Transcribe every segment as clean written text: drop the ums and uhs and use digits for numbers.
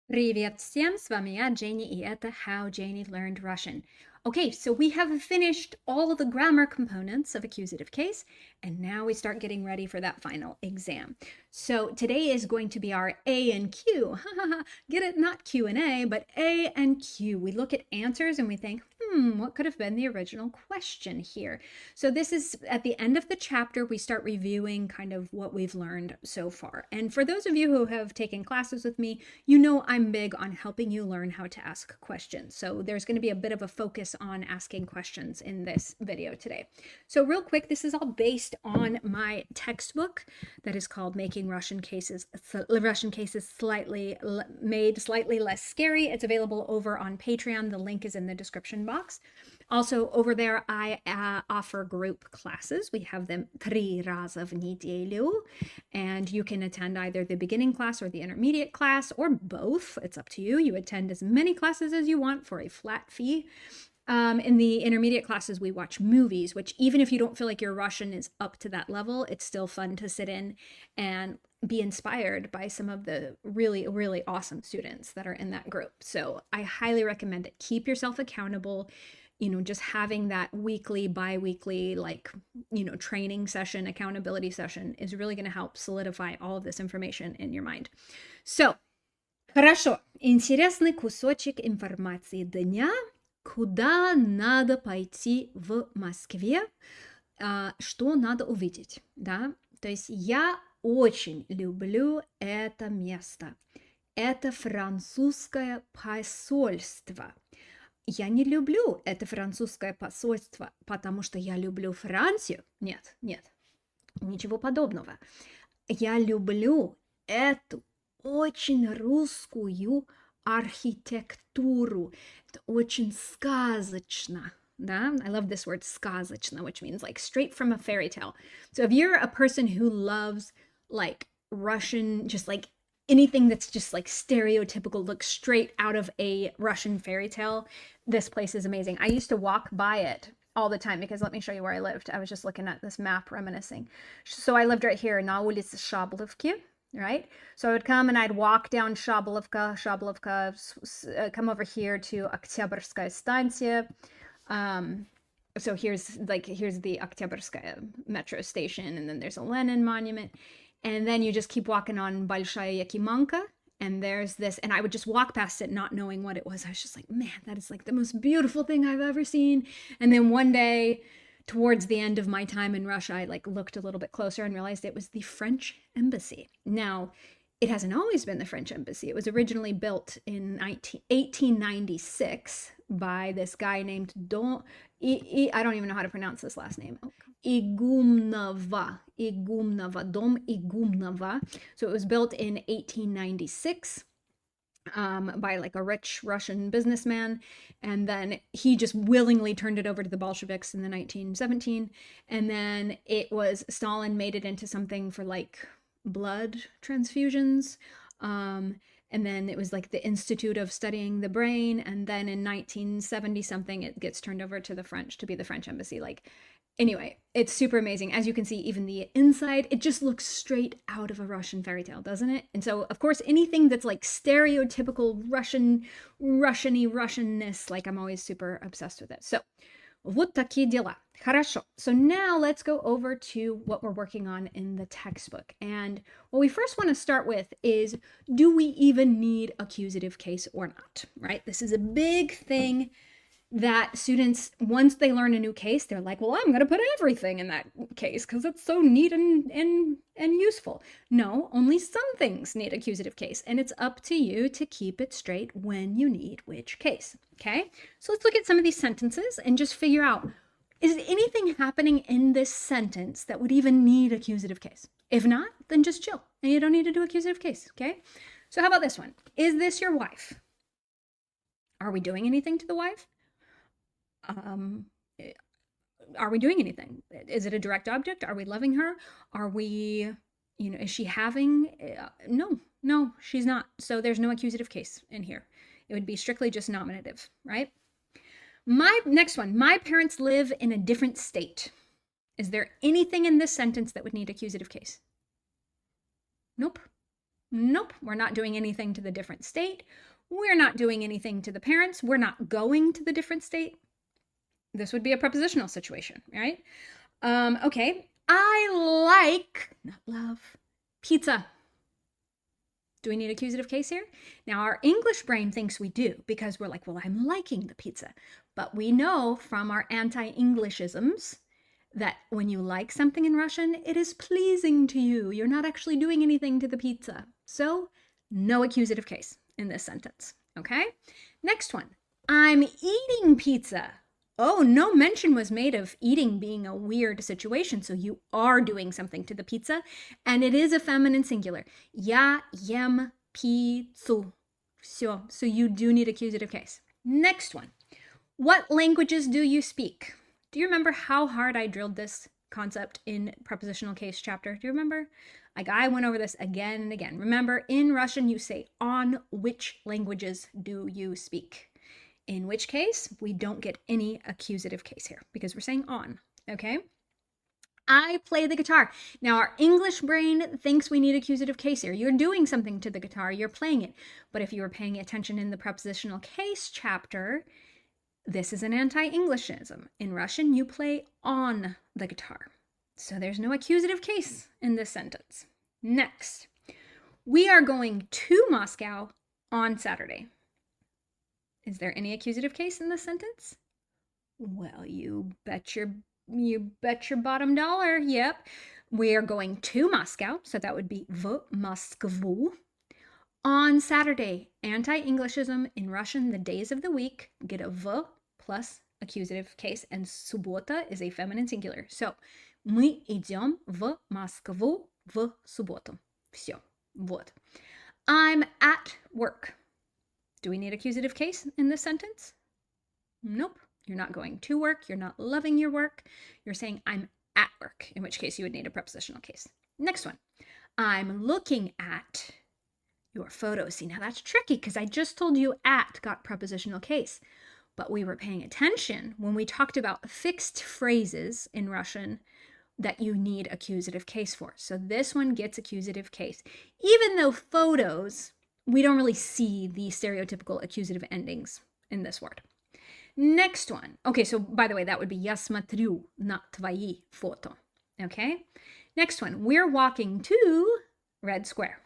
Привет всем, с вами я, Jenny, и это How Janey Learned Russian. Okay, so we have finished all of the grammar components of accusative case, and now we start getting ready for that final exam. So today is going to be our A and Q. Get it? Not Q and A, but A and Q. We look at answers and we think, what could have been the original question here? So this is at the end of the chapter, we start reviewing kind of what we've learned so far. And for those of you who have taken classes with me, you know I'm big on helping you learn how to ask questions. So there's going to be a bit of a focus on asking questions in this video today. So real quick, this is all based on my textbook that is called Making Russian Cases Slightly Less Scary. It's available over on Patreon. The link is in the description box. Also, over there, I offer group classes. We have them 3 раза в неделю, and you can attend either the beginning class or the intermediate class, or both. It's up to you. You attend as many classes as you want for a flat fee. In the intermediate classes, we watch movies, which even if you don't feel like your Russian is up to that level, it's still fun to sit in and be inspired by some of the really, really awesome students that are in that group. So I highly recommend it. Keep yourself accountable. Just having that weekly, bi-weekly, training session, accountability session is really going to help solidify all of this information in your mind. So, хорошо. Интересный кусочек информации дня. Куда надо пойти в Москве? Что надо увидеть, да? То есть я очень люблю это место. Это французское посольство. Я не люблю это французское посольство, потому что я люблю Францию. Нет, ничего подобного. Я люблю эту очень русскую архитектуру. Это очень сказочно. Да? I love this word сказочно, which means like straight from a fairy tale. So if you're a person who loves like Russian, just like anything that's just like stereotypical, looks straight out of a Russian fairy tale, this place is amazing. I used to walk by it all the time because let me show you where I lived. I was just looking at this map reminiscing. So I lived right here, на улице Шабловки, right? So I would come and I'd walk down Шабловка, come over here to Октябрьская станция. So here's the Октябрьская metro station, and then there's a Lenin monument. And then you just keep walking on Большая Якиманка, and there's this, and I would just walk past it not knowing what it was. I was just like, man, that is like the most beautiful thing I've ever seen. And then one day, towards the end of my time in Russia, I like looked a little bit closer and realized it was the French embassy. Now, it hasn't always been the French embassy. It was originally built in 1896 by this guy named I don't even know how to pronounce this last name. Igumnova, Dom Igumnova. So it was built in 1896 by like a rich Russian businessman, and then he just willingly turned it over to the Bolsheviks in the 1917, and then Stalin made it into something for like blood transfusions. And then it was like the Institute of Studying the Brain, and then in 1970 something it gets turned over to the French to be the French embassy. Anyway, it's super amazing. As you can see, even the inside, it just looks straight out of a Russian fairy tale, doesn't it? And so, of course, anything that's like stereotypical Russianness, like I'm always super obsessed with it. So, вот такие дела. Хорошо. So now let's go over to what we're working on in the textbook. And what we first want to start with is, do we even need accusative case or not, right? This is a big thing that students, once they learn a new case, they're like, well, I'm going to put everything in that case because it's so neat and useful. No, only some things need accusative case, and it's up to you to keep it straight when you need which case, okay? So let's look at some of these sentences and just figure out, is anything happening in this sentence that would even need accusative case? If not, then just chill, and you don't need to do accusative case, okay? So how about this one? Is this your wife? Are we doing anything to the wife? Are we doing anything? Is it a direct object? Are we loving her? Are we, is she having? No, she's not. So there's no accusative case in here. It would be strictly just nominative, right? My next one, my parents live in a different state. Is there anything in this sentence that would need accusative case? Nope. Nope, we're not doing anything to the different state. We're not doing anything to the parents. We're not going to the different state. This would be a prepositional situation, right? Okay, I like, not love, pizza. Do we need accusative case here? Now, our English brain thinks we do because we're like, well, I'm liking the pizza. But we know from our anti-Englishisms that when you like something in Russian, it is pleasing to you. You're not actually doing anything to the pizza. So, no accusative case in this sentence, okay? Next one, I'm eating pizza. Oh, no mention was made of eating being a weird situation, so you are doing something to the pizza, and it is a feminine singular. Я ем пиццу. Все, so you do need accusative case. Next one, what languages do you speak? Do you remember how hard I drilled this concept in prepositional case chapter? Do you remember? Like I went over this again and again. Remember, in Russian, you say, on which languages do you speak? In which case, we don't get any accusative case here because we're saying on, okay? I play the guitar. Now, our English brain thinks we need accusative case here. You're doing something to the guitar, you're playing it. But if you were paying attention in the prepositional case chapter, this is an anti-Englishism. In Russian, you play on the guitar. So there's no accusative case in this sentence. Next, we are going to Moscow on Saturday. Is there any accusative case in this sentence? Well, you bet your bottom dollar. Yep. We are going to Moscow, so that would be v Moskvu. On Saturday, anti-Englishism in Russian, the days of the week get a v plus accusative case, and суббота is a feminine singular. So, мы идем в Москву в субботу. Все. Вот. I'm at work. Do we need accusative case in this sentence? Nope. You're not going to work. You're not loving your work. You're saying I'm at work, in which case you would need a prepositional case. Next one. I'm looking at your photos. See, now that's tricky because I just told you at got prepositional case, but we were paying attention when we talked about fixed phrases in Russian that you need accusative case for. So this one gets accusative case. Even though photos, we don't really see the stereotypical accusative endings in this word. Next one. Okay, so by the way, that would be я смотрю на твои фото. Okay? Next one. We're walking to Red Square.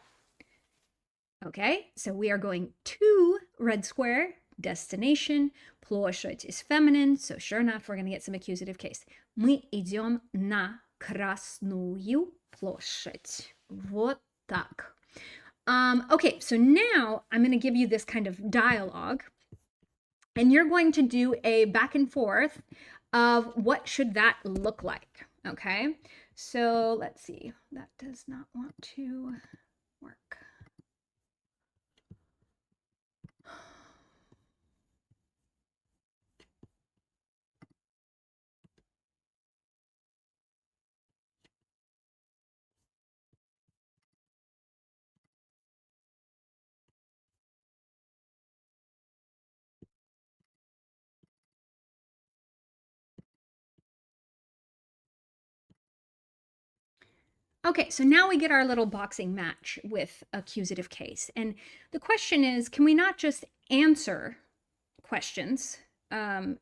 Okay, so we are going to Red Square, destination. Площадь is feminine, so sure enough, we're going to get some accusative case. Мы идем на Красную площадь. Вот так. Okay, so now I'm going to give you this kind of dialogue, and you're going to do a back and forth of what should that look like, okay? So let's see. That does not want to work. Okay, so now we get our little boxing match with accusative case. And the question is, can we not just answer questions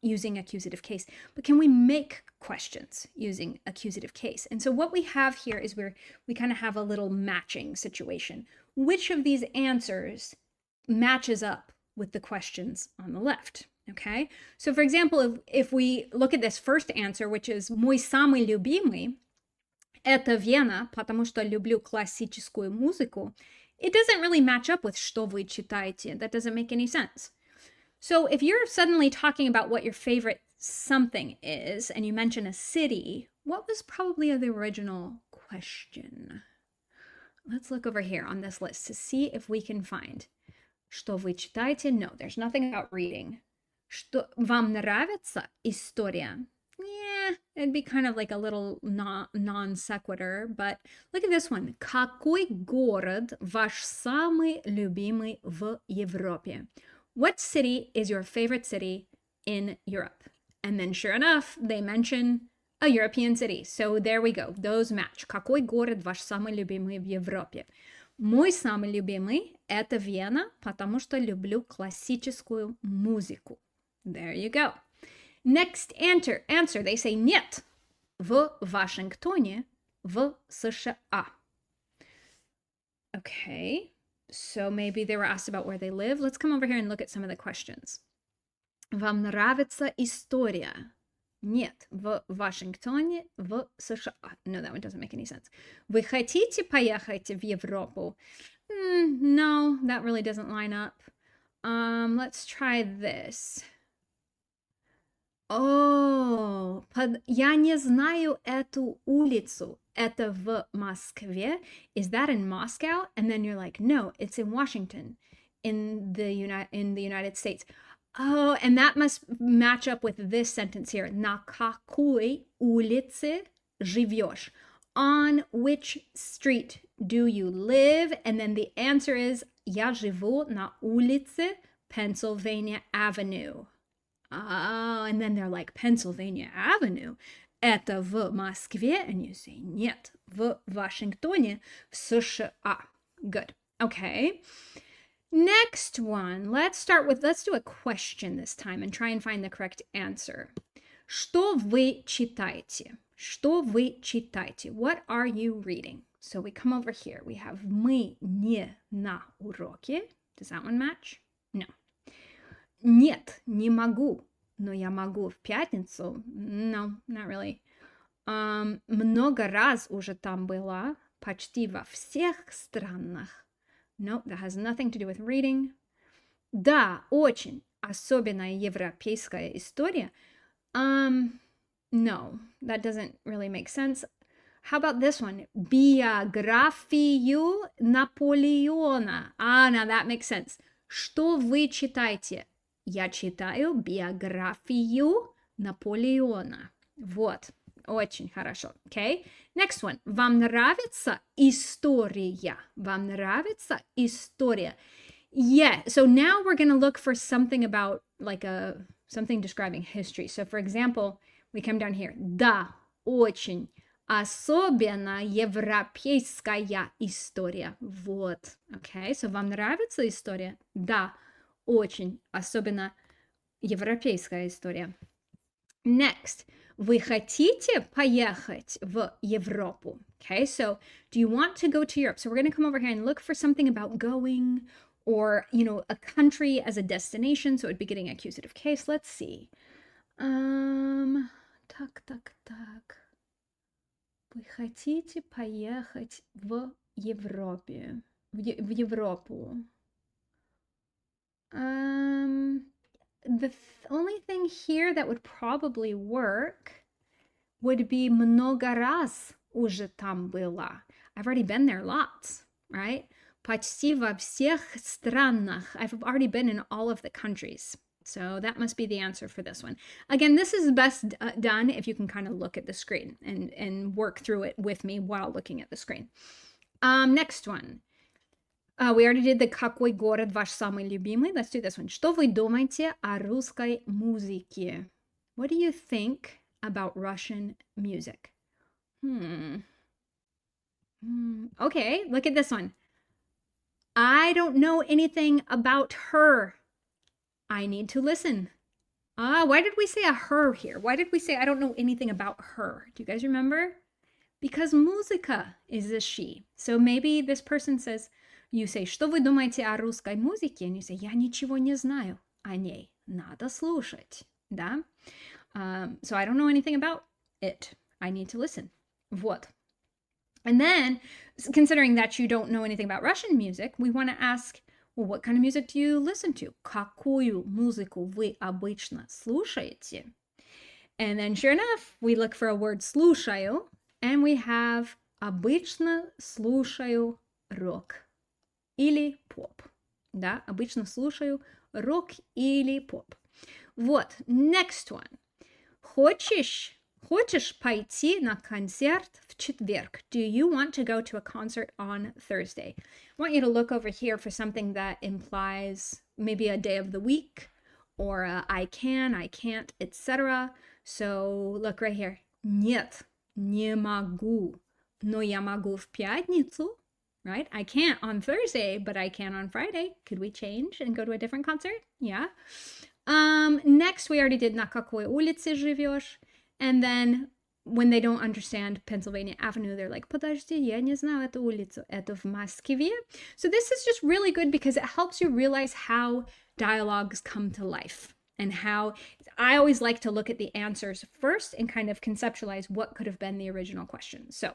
using accusative case, but can we make questions using accusative case? And so what we have here is we kind of have a little matching situation. Which of these answers matches up with the questions on the left? Okay, so for example, if we look at this first answer, which is мой самый любимый, это Вена, потому что люблю классическую музыку, it doesn't really match up with что вы читаете. That doesn't make any sense. So if you're suddenly talking about what your favorite something is, and you mention a city, what was probably the original question? Let's look over here on this list to see if we can find. Что вы читаете? No, there's nothing about reading. Что вам нравится история? Yeah, it'd be kind of like a little non sequitur, but look at this one. Какой город ваш самый любимый в Европе? What city is your favorite city in Europe? And then sure enough, they mention a European city. So there we go. Those match. Какой город ваш самый любимый в Европе? Мой самый любимый – это Вена, потому что люблю классическую музыку. There you go. Next answer. They say нет. В Вашингтоне, в США. Okay, so maybe they were asked about where they live. Let's come over here and look at some of the questions. Вам нравится история? Нет, в Вашингтоне, в США. No, that one doesn't make any sense. Вы хотите поехать в Европу? No, that really doesn't line up. Let's try this. Oh, я не знаю эту улицу. Это в Москве. Is that in Moscow? And then you're like, no, it's in Washington, in the United States. Oh, and that must match up with this sentence here. На какой улице живешь? On which street do you live? And then the answer is я живу на улице Pennsylvania Avenue. Oh, and then they're like, Pennsylvania Avenue. Это в Москве? And you say, нет, в Вашингтоне, в США. Good. Okay. Next one. Let's do a question this time and try and find the correct answer. Что вы читаете? Что вы читаете? What are you reading? So we come over here. We have мы не на уроке. Does that one match? No. Нет, не могу, но я могу в пятницу. No, not really. Много раз уже там была, почти во всех странах. No, that has nothing to do with reading. Да, очень, особенно европейская история. No, that doesn't really make sense. How about this one? Биографию Наполеона. Now that makes sense. Что вы читаете? Я читаю биографию Наполеона. Вот, очень хорошо. Okay? Next one. Вам нравится история? Вам нравится история? Yeah, so now we're going to look for something about, like something describing history. So for example, we come down here. Да, очень. Особенно европейская история. Вот. Okay, so вам нравится история? Да, очень, особенно европейская история. Next, вы хотите поехать в Европу? Okay, so do you want to go to Europe? So we're going to come over here and look for something about going or, a country as a destination. So it would be getting accusative case. Let's see. Так. Вы хотите поехать в Европе? В Европу? The only thing here that would probably work would be много раз уже там была. I've already been there lots, right? Почти во всех странах. I've already been in all of the countries. So that must be the answer for this one. Again, this is best done if you can kind of look at the screen and work through it with me while looking at the screen. Next one. We already did the какой город ваш самый любимый. Let's do this one. Что вы думаете о русской музыке? What do you think about Russian music? Okay, look at this one. I don't know anything about her. I need to listen. Why did we say a her here? Why did we say I don't know anything about her? Do you guys remember? Because музыка is a she. So maybe this person says, you say, что вы думаете о русской музыке? And you say, я ничего не знаю о ней. Надо слушать. Да? So I don't know anything about it. I need to listen. Вот. And then, considering that you don't know anything about Russian music, we want to ask, well, what kind of music do you listen to? Какую музыку вы обычно слушаете? And then, sure enough, we look for a word слушаю, and we have обычно слушаю рок или поп. Да, обычно слушаю рок или поп. Вот, next one. Хочешь пойти на концерт в четверг? Do you want to go to a concert on Thursday? I want you to look over here for something that implies maybe a day of the week or I can, I can't, etc. So look right here. Нет, не могу, но я могу в пятницу. right? I can't on Thursday, but I can on Friday. Could we change and go to a different concert? Yeah. Next, we already did на какой улице живешь. And then when they don't understand Pennsylvania Avenue, they're like, подожди, я не знаю эту улицу. Это в Москве. So this is just really good because it helps you realize how dialogues come to life and how I always like to look at the answers first and kind of conceptualize what could have been the original question. So,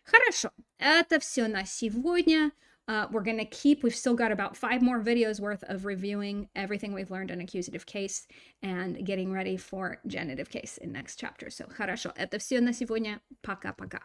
хорошо, это все на сегодня. We're going to we've still got about 5 more videos worth of reviewing everything we've learned in accusative case and getting ready for genitive case in next chapter. So, хорошо, это все на сегодня. Пока-пока.